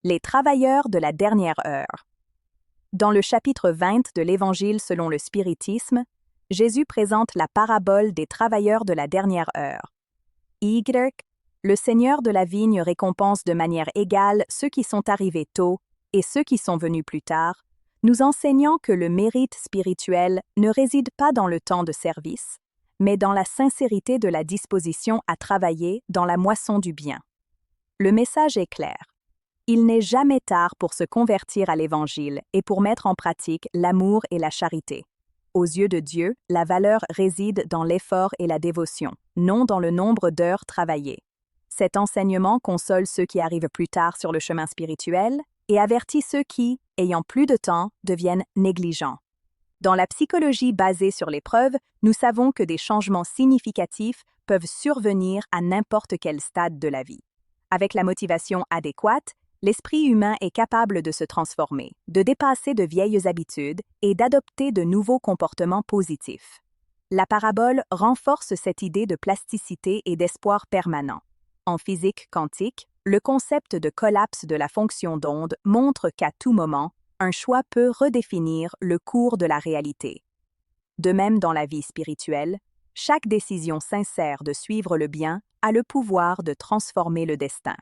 Les travailleurs de la dernière heure. Dans le chapitre 20 de l'Évangile selon le spiritisme, Jésus présente la parabole des travailleurs de la dernière heure. Y, le Seigneur de la vigne récompense de manière égale ceux qui sont arrivés tôt et ceux qui sont venus plus tard, nous enseignant que le mérite spirituel ne réside pas dans le temps de service, mais dans la sincérité de la disposition à travailler dans la moisson du bien. Le message est clair. Il n'est jamais tard pour se convertir à l'Évangile et pour mettre en pratique l'amour et la charité. Aux yeux de Dieu, la valeur réside dans l'effort et la dévotion, non dans le nombre d'heures travaillées. Cet enseignement console ceux qui arrivent plus tard sur le chemin spirituel et avertit ceux qui, ayant plus de temps, deviennent négligents. Dans la psychologie basée sur l'épreuve, nous savons que des changements significatifs peuvent survenir à n'importe quel stade de la vie. Avec la motivation adéquate, l'esprit humain est capable de se transformer, de dépasser de vieilles habitudes et d'adopter de nouveaux comportements positifs. La parabole renforce cette idée de plasticité et d'espoir permanent. En physique quantique, le concept de collapse de la fonction d'onde montre qu'à tout moment, un choix peut redéfinir le cours de la réalité. De même dans la vie spirituelle, chaque décision sincère de suivre le bien a le pouvoir de transformer le destin.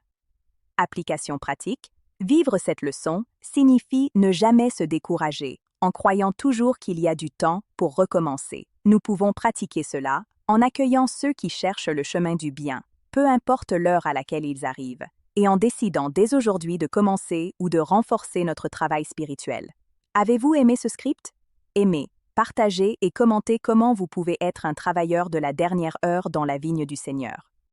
Application pratique, vivre cette leçon signifie ne jamais se décourager, en croyant toujours qu'il y a du temps pour recommencer. Nous pouvons pratiquer cela en accueillant ceux qui cherchent le chemin du bien, peu importe l'heure à laquelle ils arrivent, et en décidant dès aujourd'hui de commencer ou de renforcer notre travail spirituel. Avez-vous aimé ce script? Aimez, partagez et commentez comment vous pouvez être un travailleur de la dernière heure dans la vigne du Seigneur.